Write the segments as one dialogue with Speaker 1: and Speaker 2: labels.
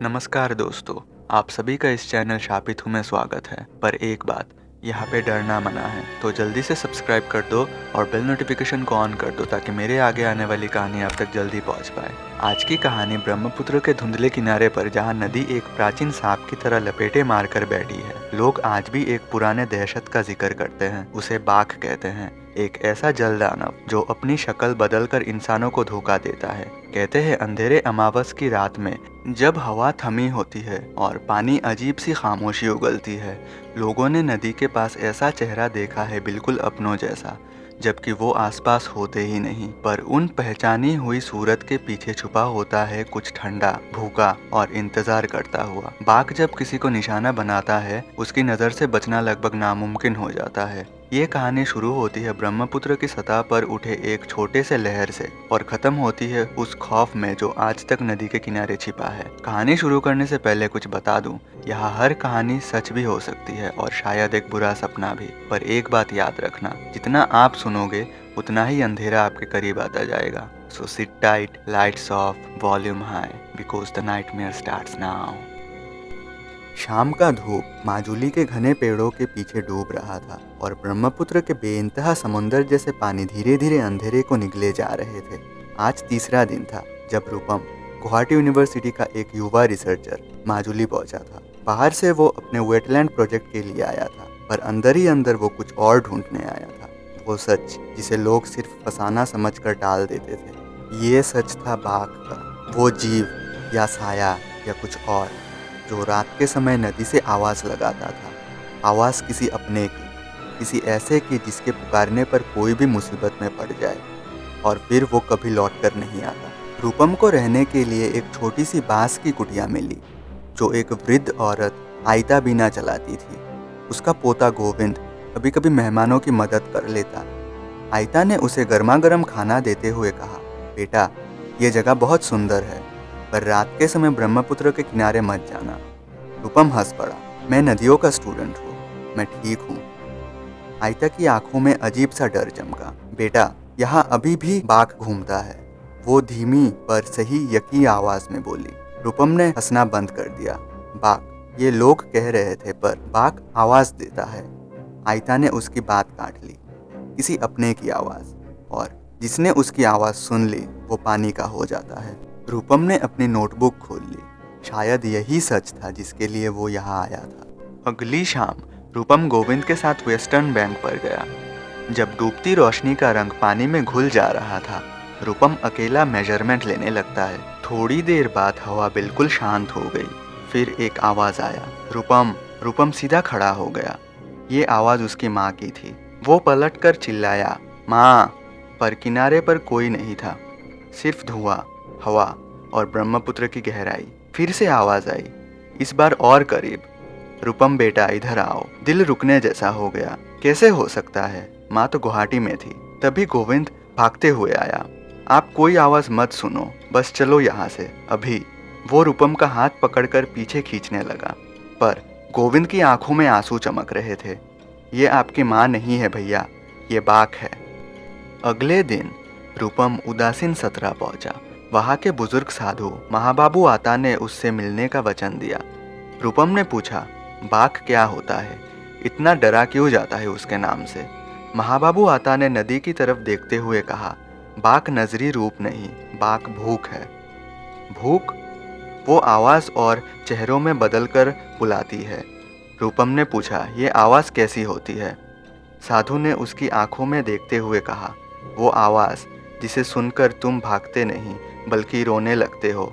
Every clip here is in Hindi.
Speaker 1: नमस्कार दोस्तों, आप सभी का इस चैनल शापित हूँ में स्वागत है। पर एक बात, यहाँ पे डरना मना है, तो जल्दी से सब्सक्राइब कर दो और बेल नोटिफिकेशन को ऑन कर दो ताकि मेरे आगे आने वाली कहानी आप तक जल्दी पहुँच पाए। आज की कहानी ब्रह्मपुत्र के धुंधले किनारे पर, जहाँ नदी एक प्राचीन सांप की तरह लपेटे मारकर बैठी है। लोग आज भी एक पुराने दहशत का जिक्र करते हैं, उसे बाघ कहते हैं। एक ऐसा जल दानव जो अपनी शक्ल बदलकर इंसानों को धोखा देता है। कहते हैं अंधेरे अमावस की रात में, जब हवा थमी होती है और पानी अजीब सी खामोशी उगलती है, लोगों ने नदी के पास ऐसा चेहरा देखा है, बिल्कुल अपनों जैसा, जबकि वो आसपास होते ही नहीं। पर उन पहचानी हुई सूरत के पीछे छुपा होता है कुछ ठंडा, भूखा और इंतजार करता हुआ। बाघ जब किसी को निशाना बनाता है, उसकी नज़र से बचना लगभग नामुमकिन हो जाता है। ये कहानी शुरू होती है ब्रह्मपुत्र की सतह पर उठे एक छोटे से लहर से और खत्म होती है उस खौफ में जो आज तक नदी के किनारे छिपा है। कहानी शुरू करने से पहले कुछ बता दूं, यहाँ हर कहानी सच भी हो सकती है और शायद एक बुरा सपना भी। पर एक बात याद रखना, जितना आप सुनोगे उतना ही अंधेरा आपके करीब आता जाएगा। So sit tight, lights off, volume high, because the nightmare starts now. शाम का धूप माजुली के घने पेड़ों के पीछे डूब रहा था और ब्रह्मपुत्र के बेइंतहा समुंदर जैसे पानी धीरे धीरे अंधेरे को निगले जा रहे थे। आज तीसरा दिन था जब रूपम, गुवाहाटी यूनिवर्सिटी का एक युवा रिसर्चर, माजुली पहुंचा था। बाहर से वो अपने वेटलैंड प्रोजेक्ट के लिए आया था, पर अंदर ही अंदर वो कुछ और ढूंढने आया था। वो सच जिसे लोग सिर्फ फसाना समझकर टाल देते थे। ये सच था बाघ का, वो जीव या साया या कुछ और, जो रात के समय नदी से आवाज़ लगाता था। आवाज़ किसी अपने की, किसी ऐसे की जिसके पुकारने पर कोई भी मुसीबत में पड़ जाए और फिर वो कभी लौट कर नहीं आता। रूपम को रहने के लिए एक छोटी सी बांस की कुटिया मिली, जो एक वृद्ध औरत आयता बीना चलाती थी। उसका पोता गोविंद कभी कभी मेहमानों की मदद कर लेता। आयता ने उसे गर्मा गर्म खाना देते हुए कहा, बेटा, ये जगह बहुत सुंदर है, पर रात के समय ब्रह्मपुत्र के किनारे मत जाना। रूपम हंस पड़ा, मैं नदियों का स्टूडेंट हूँ, मैं ठीक हूँ। आयता की आंखों में अजीब सा डर चमका। बेटा, यहाँ अभी भी बाघ घूमता है, वो धीमी पर सही यकी आवाज में बोली। रूपम ने हंसना बंद कर दिया। बाघ, ये लोग कह रहे थे, पर बाघ आवाज देता है। आयता ने उसकी बात काट ली, किसी अपने की आवाज, और जिसने उसकी आवाज सुन ली वो पानी का हो जाता है। रूपम ने अपनी नोटबुक खोल ली। शायद यही सच था जिसके लिए वो यहाँ आया था। अगली शाम रूपम गोविंद के साथ वेस्टर्न बैंक पर गया। जब डूबती रोशनी का रंग पानी में घुल जा रहा था, रूपम अकेला मेजरमेंट लेने लगता है। थोड़ी देर बाद हवा बिल्कुल शांत हो गई। फिर एक आवाज आया, रूपम। रूपम सीधा खड़ा हो गया। ये आवाज उसकी माँ की थी। वो पलटकर चिल्लाया, माँ। पर किनारे पर कोई नहीं था, सिर्फ धुआं, हवा और ब्रह्मपुत्र की गहराई। फिर से आवाज आई, इस बार और करीब, रूपम बेटा इधर आओ। दिल रुकने जैसा हो गया। कैसे हो सकता है, माँ तो गुवाहाटी में थी। तभी गोविंद भागते हुए आया। आप कोई आवाज मत सुनो, बस चलो यहाँ से अभी। वो रूपम का हाथ पकड़कर पीछे खींचने लगा, पर गोविंद की आंखों में आंसू चमक रहे थे। ये आपकी माँ नहीं है भैया, ये बाघ है। अगले दिन रूपम उदासीन सतरा पहुंचा। वहां के बुजुर्ग साधु महाबाबू आता ने उससे मिलने का वचन दिया। रूपम ने पूछा, बाघ क्या होता है, इतना डरा क्यों जाता है उसके नाम से? महाबाबू आता ने नदी की तरफ देखते हुए कहा, बाघ नजरी रूप नहीं, बाघ भूख है। भूख? वो आवाज और चेहरों में बदलकर बुलाती है। रूपम ने पूछा, ये आवाज कैसी होती है? साधु ने उसकी आंखों में देखते हुए कहा, वो आवाज जिसे सुनकर तुम भागते नहीं बल्कि रोने लगते हो,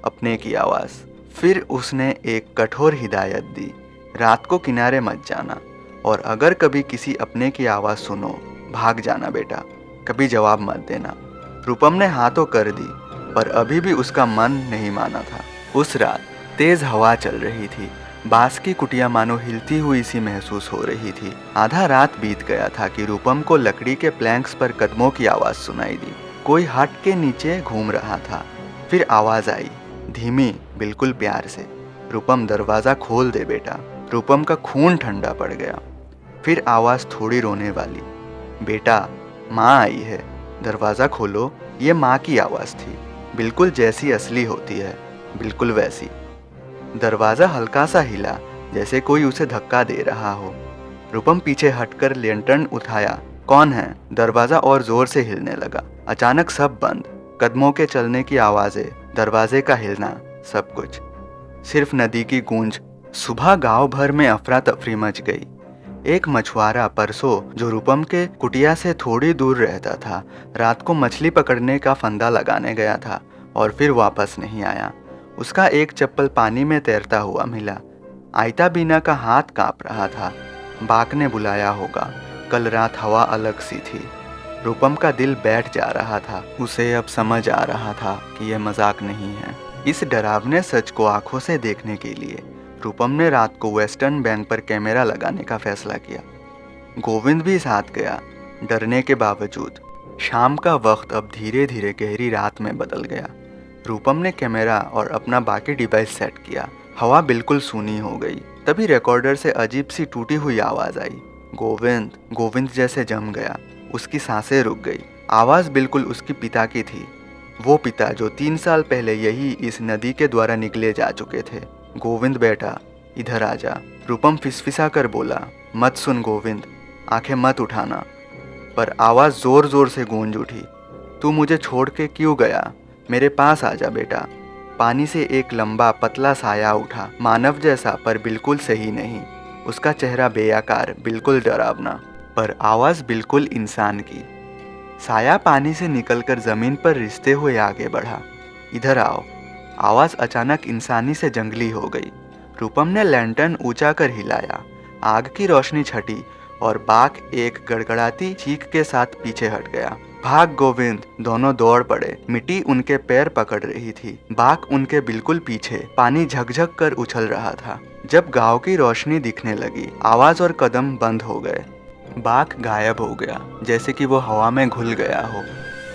Speaker 1: अपने की आवाज। फिर उसने एक कठोर हिदायत दी, रात को किनारे मत जाना, और अगर कभी किसी अपने की आवाज सुनो, भाग जाना बेटा, कभी जवाब मत देना। रूपम ने हाँ तो कर दी, पर अभी भी उसका मन नहीं माना था। उस रात तेज हवा चल रही थी। बांस की कुटिया मानो हिलती हुई सी महसूस हो रही थी। आधा रात बीत गया था कि रूपम को लकड़ी के प्लैंक्स पर कदमों की आवाज सुनाई दी। कोई हट के नीचे घूम रहा था। फिर आवाज आई, धीमी, बिल्कुल प्यार से, रूपम दरवाजा खोल दे बेटा। रूपम का खून ठंडा पड़ गया। फिर आवाज थोड़ी रोने वाली, बेटा, माँ आई है, दरवाजा खोलो। ये माँ की आवाज थी, बिल्कुल जैसी असली होती है, बिल्कुल वैसी। दरवाजा हल्का सा हिला, जैसे कोई उसे धक्का दे रहा हो। रूपम पीछे हटकर लैंटर्न उठाया। कौन है? दरवाजा और जोर से हिलने लगा। अचानक सब बंद, कदमों के चलने की आवाजें, दरवाजे का हिलना, सब कुछ। सिर्फ नदी की गूंज। सुबह गांव भर में अफरा तफरी मच गई। एक मछुआरा परसों जो रूपम के कुटिया से थोड़ी दूर रहता था, रात को मछली पकड़ने का फंदा लगाने गया था और फिर वापस नहीं आया। उसका एक चप्पल पानी में तैरता हुआ मिला। आयता बीना का हाथ कांप रहा था। बाघ ने बुलाया होगा। कल रात हवा अलग सी थी। रूपम का दिल बैठ जा रहा था। उसे अब समझ आ रहा था कि यह मजाक नहीं है। इस डरावने सच को आंखों से देखने के लिए रूपम ने रात को वेस्टर्न बैंक पर कैमरा लगाने का फैसला किया। गोविंद भी साथ गया, डरने के बावजूद। शाम का वक्त अब धीरे धीरे गहरी रात में बदल गया। रूपम ने कैमरा और अपना बाकी डिवाइस सेट किया। हवा बिल्कुल सूनी हो गई। तभी रिकॉर्डर से अजीब सी टूटी हुई आवाज आई। गोविंद। गोविंद जैसे जम गया। उसकी सांसें रुक गई। आवाज बिल्कुल उसकी पिता की थी। वो पिता जो 3 साल पहले यही इस नदी के द्वारा निकले जा चुके थे। गोविंद बेटा, इधर आजा। रूपम फिसफिसा कर बोला, मत सुन गोविंद, आंखें मत उठाना। पर आवाज जोर जोर से गूंज उठी। तू मुझे छोड़ के क्यों गया? मेरे पास आजा बेटा। पानी से एक लंबा पतला साया उठा, मानव जैसा पर बिल्कुल सही नहीं। उसका चेहरा बेआकार, बिल्कुल डरावना, पर आवाज बिल्कुल इंसान की। साया पानी से निकलकर जमीन पर रिसते हुए आगे बढ़ा। इधर आओ। आवाज अचानक इंसानी से जंगली हो गई। रूपम ने लैंटर्न ऊंचा कर हिलाया। आग की रोशनी छटी और बाघ एक गड़गड़ाती चीख के साथ पीछे हट गया। भाग गोविंद। दोनों दौड़ पड़े। मिट्टी उनके पैर पकड़ रही थी। बाघ उनके बिल्कुल पीछे। पानी झकझक कर उछल रहा था। जब गांव की रोशनी दिखने लगी, आवाज और कदम बंद हो गए। बाघ गायब हो गया, जैसे कि वो हवा में घुल गया हो।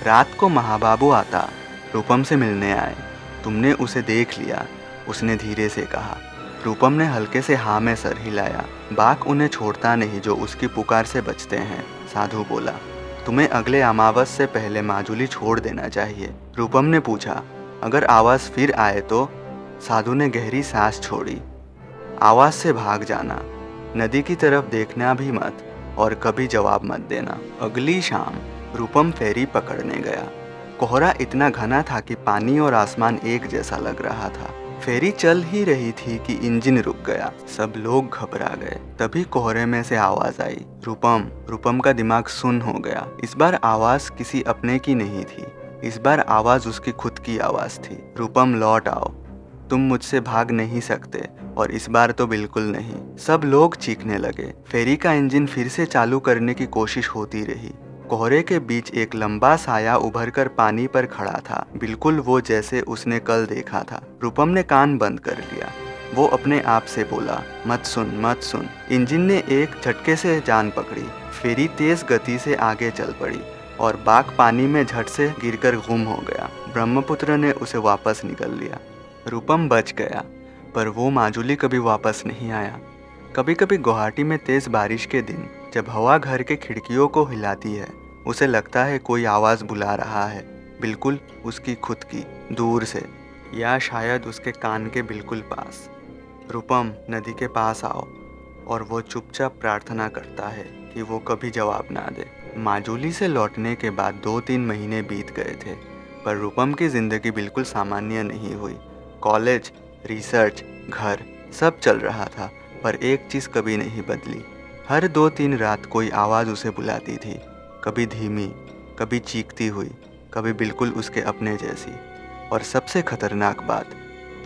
Speaker 1: रात को महाबाबू आता, रूपम से मिलने आए। तुमने उसे देख लिया, उसने धीरे से कहा। रूपम ने हल्के से हाँ में सर हिलाया। बाघ उन्हें छोड़ता नहीं जो उसकी पुकार से बचते हैं, साधु बोला। तुम्हें अगले अमावस से पहले माजुली छोड़ देना चाहिए। रूपम ने पूछा, अगर आवाज फिर आए तो? साधु ने गहरी सांस छोड़ी। आवाज से भाग जाना, नदी की तरफ देखना भी मत और कभी जवाब मत देना। अगली शाम रूपम फेरी पकड़ने गया। कोहरा इतना घना था कि पानी और आसमान एक जैसा लग रहा था। फेरी चल ही रही थी कि इंजन रुक गया। सब लोग घबरा गए। तभी कोहरे में से आवाज आई, रूपम। रूपम का दिमाग सुन्न हो गया। इस बार आवाज किसी अपने की नहीं थी। इस बार आवाज उसकी खुद की आवाज थी। रूपम लौट आओ, तुम मुझसे भाग नहीं सकते, और इस बार तो बिल्कुल नहीं। सब लोग चीखने लगे। फेरी का इंजन फिर से चालू करने की कोशिश होती रही। कोहरे के बीच एक लंबा साया उभरकर पानी पर खड़ा था, बिल्कुल वो जैसे उसने कल देखा था। रूपम ने कान बंद कर लिया। वो अपने आप से बोला, मत सुन, मत सुन। इंजन ने एक झटके से जान पकड़ी। फेरी तेज गति से आगे चल पड़ी और बाघ पानी में झट से गिरकर गुम हो गया। ब्रह्मपुत्र ने उसे वापस निकल लिया। रूपम बच गया, पर वो माजुली कभी वापस नहीं आया। कभी कभी गुवाहाटी में तेज बारिश के दिन जब हवा घर के खिड़कियों को हिलाती है, उसे लगता है कोई आवाज बुला रहा है, बिल्कुल उसकी खुद की, दूर से, या शायद उसके कान के बिल्कुल पास। रूपम, नदी के पास आओ। और वो चुपचाप प्रार्थना करता है कि वो कभी जवाब ना दे। माजुली से लौटने के बाद 2-3 महीने बीत गए थे, पर रूपम की जिंदगी बिल्कुल सामान्य नहीं हुई। कॉलेज, रिसर्च, घर, सब चल रहा था, पर एक चीज़ कभी नहीं बदली। हर 2-3 रात कोई आवाज़ उसे बुलाती थी, कभी धीमी, कभी चीखती हुई, कभी बिल्कुल उसके अपने जैसी। और सबसे खतरनाक बात,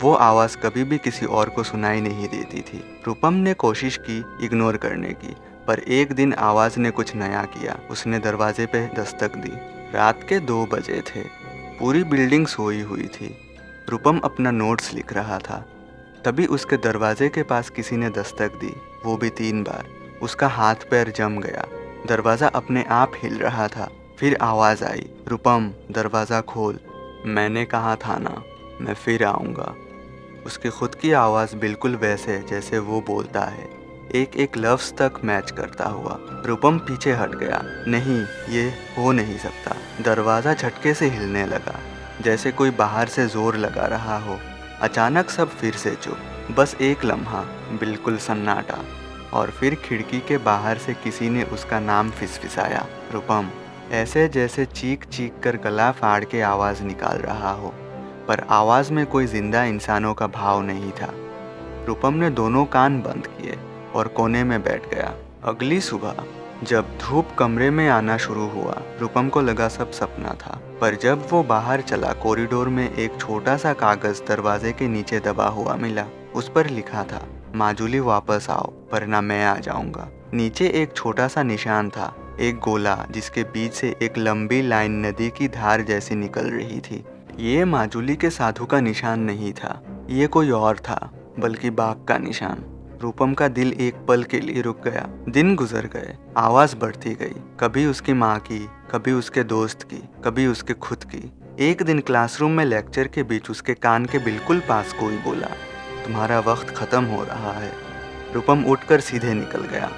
Speaker 1: वो आवाज़ कभी भी किसी और को सुनाई नहीं देती थी। रूपम ने कोशिश की इग्नोर करने की, पर एक दिन आवाज़ ने कुछ नया किया। उसने दरवाजे पे दस्तक दी। रात के 2 बजे थे। पूरी बिल्डिंग सोई हुई थी। रूपम अपना नोट्स लिख रहा था। तभी उसके दरवाजे के पास किसी ने दस्तक दी, वो भी 3 बार। उसका हाथ पैर जम गया। दरवाज़ा अपने आप हिल रहा था। फिर आवाज़ आई, रूपम, दरवाज़ा खोल। मैंने कहा था ना, मैं फिर आऊँगा। उसकी खुद की आवाज़ बिल्कुल वैसे जैसे वो बोलता है, एक एक लफ्ज़ तक मैच करता हुआ। रूपम पीछे हट गया। नहीं, ये हो नहीं सकता। दरवाज़ा झटके से हिलने लगा, जैसे कोई बाहर से जोर लगा रहा हो। अचानक सब फिर से चुप। बस एक लम्हा, बिल्कुल सन्नाटा, और फिर खिड़की के बाहर से किसी ने उसका नाम फिसफिसाया, रूपम। ऐसे जैसे चीख चीख कर गला फाड़ के आवाज़ निकाल रहा हो, पर आवाज़ में कोई जिंदा इंसानों का भाव नहीं था। रूपम ने दोनों कान बंद किए और कोने में बैठ गया। अगली सुबह जब धूप कमरे में आना शुरू हुआ, रूपम को लगा सब सपना था। पर जब वो बाहर चला, कॉरिडोर में एक छोटा सा कागज दरवाजे के नीचे दबा हुआ मिला। उस पर लिखा था, माजुली वापस आओ वरना मैं आ जाऊंगा। नीचे एक छोटा सा निशान था, एक गोला जिसके बीच से एक लंबी लाइन नदी की धार जैसी निकल रही थी। ये माजुली के साधु का निशान नहीं था, ये कोई और था, बल्कि बाघ का निशान। रूपम का दिल एक पल के लिए रुक गया। दिन गुजर गए, आवाज बढ़ती गई, कभी उसकी माँ की, कभी उसके दोस्त की, कभी उसके खुद की। एक दिन क्लासरूम में लेक्चर के बीच उसके कान के बिल्कुल पास कोई बोला, तुम्हारा वक्त खत्म हो रहा है। रूपम उठकर सीधे निकल गया।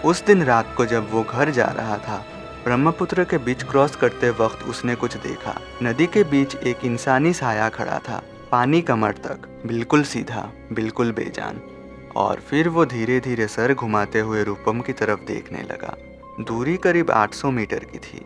Speaker 1: उस दिन रात को जब वो घर जा रहा था, ब्रह्मपुत्र के बीच क्रॉस करते वक्त उसने कुछ देखा। नदी के बीच एक इंसानी साया खड़ा था, पानी कमर तक, बिल्कुल सीधा, बिल्कुल बेजान। और फिर वो धीरे धीरे सर घुमाते हुए रूपम की तरफ देखने लगा। दूरी करीब 800 मीटर की थी,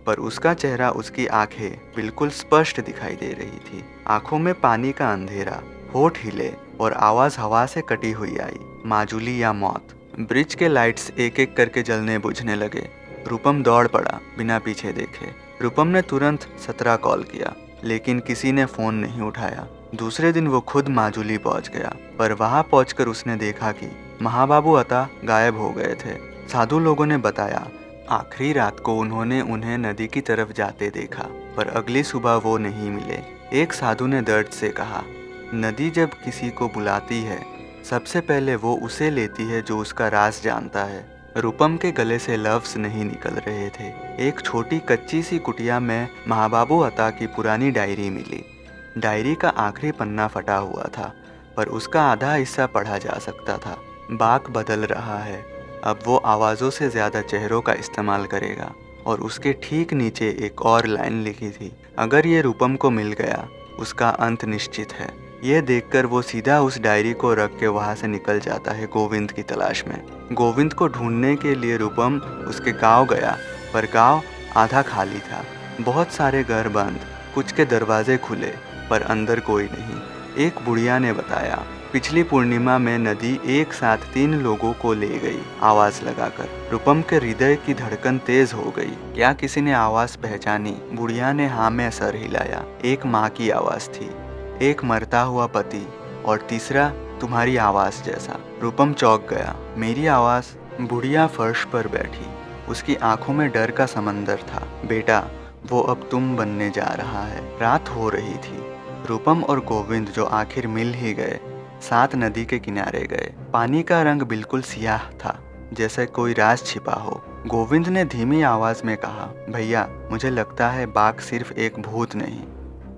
Speaker 1: पर उसका चेहरा, उसकी आंखें बिल्कुल स्पष्ट दिखाई दे रही थी। आंखों में पानी का अंधेरा, होठ हिले और आवाज हवा से कटी हुई आई, माजुली या मौत। ब्रिज के लाइट्स एक एक करके जलने बुझने लगे। रूपम दौड़ पड़ा बिना पीछे देखे। रूपम ने तुरंत 17 कॉल किया, लेकिन किसी ने फ़ोन नहीं उठाया। दूसरे दिन वो खुद माजुली पहुंच गया, पर वहां पहुंचकर उसने देखा कि महाबाबू अता गायब हो गए थे। साधु लोगों ने बताया, आखिरी रात को उन्होंने उन्हें नदी की तरफ जाते देखा, पर अगली सुबह वो नहीं मिले। एक साधु ने दर्द से कहा, नदी जब किसी को बुलाती है, सबसे पहले वो उसे लेती है जो उसका राज जानता है। रूपम के गले से लफ्ज़ नहीं निकल रहे थे। एक छोटी कच्ची सी कुटिया में महाबाबू अता की पुरानी डायरी मिली। डायरी का आखिरी पन्ना फटा हुआ था, पर उसका आधा हिस्सा पढ़ा जा सकता था। बाघ बदल रहा है, अब वो आवाज़ों से ज़्यादा चेहरों का इस्तेमाल करेगा। और उसके ठीक नीचे एक और लाइन लिखी थी, अगर ये रूपम को मिल गया, उसका अंत निश्चित है। यह देखकर वो सीधा उस डायरी को रख के वहाँ से निकल जाता है गोविंद की तलाश में। गोविंद को ढूंढने के लिए रूपम उसके गांव गया, पर गांव आधा खाली था। बहुत सारे घर बंद, कुछ के दरवाजे खुले, पर अंदर कोई नहीं। एक बुढ़िया ने बताया, पिछली पूर्णिमा में नदी एक साथ 3 लोगों को ले गई, आवाज लगाकर। रूपम के हृदय की धड़कन तेज हो गई। क्या किसी ने आवाज पहचानी? बुढ़िया ने हाँ में सर हिलाया। एक माँ की आवाज थी, एक मरता हुआ पति, और तीसरा तुम्हारी आवाज जैसा। रूपम चौंक गया। मेरी आवाज? बुढ़िया फर्श पर बैठी, उसकी आंखों में डर का समंदर था। बेटा, वो अब तुम बनने जा रहा है। रात हो रही थी। रूपम और गोविंद, जो आखिर मिल ही गए, साथ नदी के किनारे गए। पानी का रंग बिल्कुल सियाह था, जैसे कोई राज छिपा हो। गोविंद ने धीमी आवाज में कहा, भैया, मुझे लगता है बाघ सिर्फ एक भूत नहीं।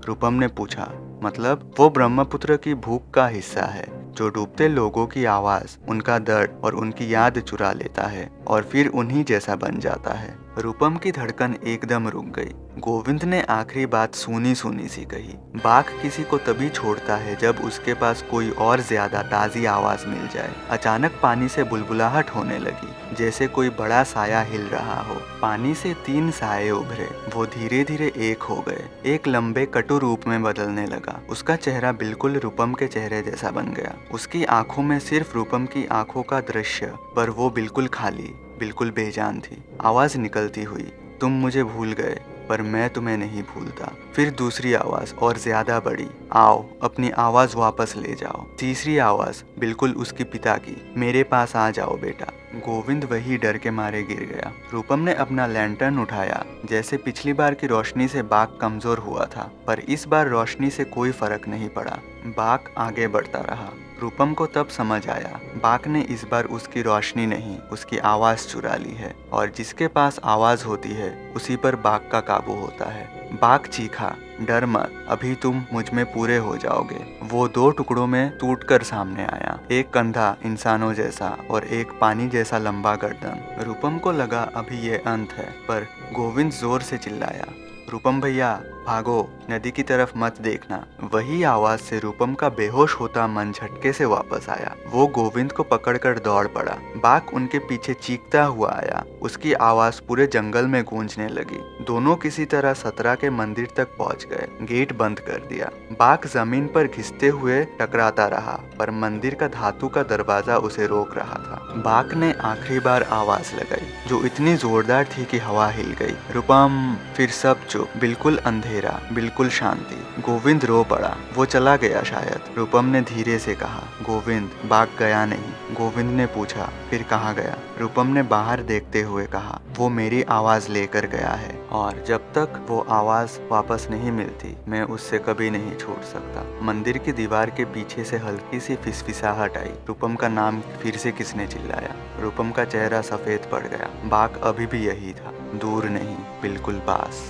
Speaker 1: रूपम ने पूछा, मतलब? वो ब्रह्मपुत्र की भूख का हिस्सा है, जो डूबते लोगों की आवाज, उनका दर्द और उनकी याद चुरा लेता है और फिर उन्हीं जैसा बन जाता है। रूपम की धड़कन एकदम रुक गई। गोविंद ने आखिरी बात सूनी सूनी सी कही, बाघ किसी को तभी छोड़ता है जब उसके पास कोई और ज्यादा ताजी आवाज मिल जाए। अचानक पानी से बुलबुलाहट होने लगी, जैसे कोई बड़ा साया हिल रहा हो। पानी से 3 साये उभरे, वो धीरे धीरे एक हो गए। एक लंबे कटु रूप में बदलने लगा। उसका चेहरा बिल्कुल रूपम के चेहरे जैसा बन गया। उसकी आंखों में सिर्फ रूपम की आंखों का दृश्य, पर वो बिल्कुल खाली, बिल्कुल बेजान थी। आवाज निकलती हुई, तुम मुझे भूल गए, पर मैं तुम्हें नहीं भूलता। फिर दूसरी आवाज और ज्यादा बड़ी, आओ अपनी आवाज वापस ले जाओ। तीसरी आवाज बिल्कुल उसके पिता की, मेरे पास आ जाओ बेटा। गोविंद वही डर के मारे गिर गया। रूपम ने अपना लैंटर्न उठाया। जैसे पिछली बार की रोशनी से बाघ कमजोर हुआ था, पर इस बार रोशनी से कोई फर्क नहीं पड़ा। बाघ आगे बढ़ता रहा। रूपम को तब समझ आया, बाघ ने इस बार उसकी रोशनी नहीं, उसकी आवाज चुरा ली है, और जिसके पास आवाज होती है, उसी पर बाघ का काबू होता है। बाघ चीखा, डर मत, अभी तुम मुझ में पूरे हो जाओगे। वो 2 टुकड़ों में टूटकर सामने आया, एक कंधा इंसानों जैसा और एक पानी जैसा लंबा गर्दन। रूपम को लगा अभी ये अंत है, पर गोविंद जोर से चिल्लाया, रूपम भैया, भागो, नदी की तरफ मत देखना। वही आवाज से रूपम का बेहोश होता मन झटके से वापस आया। वो गोविंद को पकड़कर दौड़ पड़ा। बाघ उनके पीछे चीखता हुआ आया। उसकी आवाज पूरे जंगल में गूंजने लगी। दोनों किसी तरह सतरा के मंदिर तक पहुंच गए। गेट बंद कर दिया। बाघ जमीन पर घिसते हुए टकराता रहा, पर मंदिर का धातु का दरवाजा उसे रोक रहा था। बाघ ने आखिरी बार आवाज लगाई, जो इतनी जोरदार थी कि हवा हिल गई। रूपम। फिर सब चुप, बिल्कुल अंधेरा, बिल्कुल शांति। गोविंद रो पड़ा। वो चला गया शायद, रूपम ने धीरे से कहा। गोविंद। बाघ गया नहीं, गोविंद ने पूछा। फिर कहाँ गया? रूपम ने बाहर देखते हुए कहा। वो मेरी आवाज लेकर गया है, और जब तक वो आवाज वापस नहीं मिलती मैं उससे कभी नहीं छोड़ सकता। मंदिर की दीवार के पीछे से हल्की सी फिसफिसाहट आई। रूपम का नाम फिर से किसने चिल्लाया? रूपम का चेहरा सफेद पड़ गया। बाघ अभी भी यही था, दूर नहीं, बिल्कुल पास।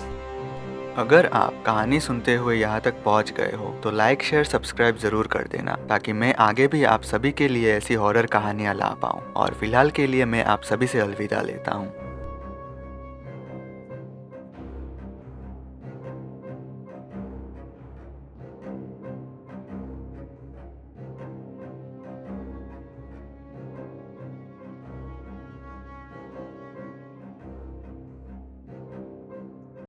Speaker 1: अगर आप कहानी सुनते हुए यहाँ तक पहुँच गए हो तो लाइक, शेयर, सब्सक्राइब जरूर कर देना, ताकि मैं आगे भी आप सभी के लिए ऐसी हॉरर कहानियाँ ला पाऊँ। और फिलहाल के लिए मैं आप सभी से अलविदा लेता हूँ।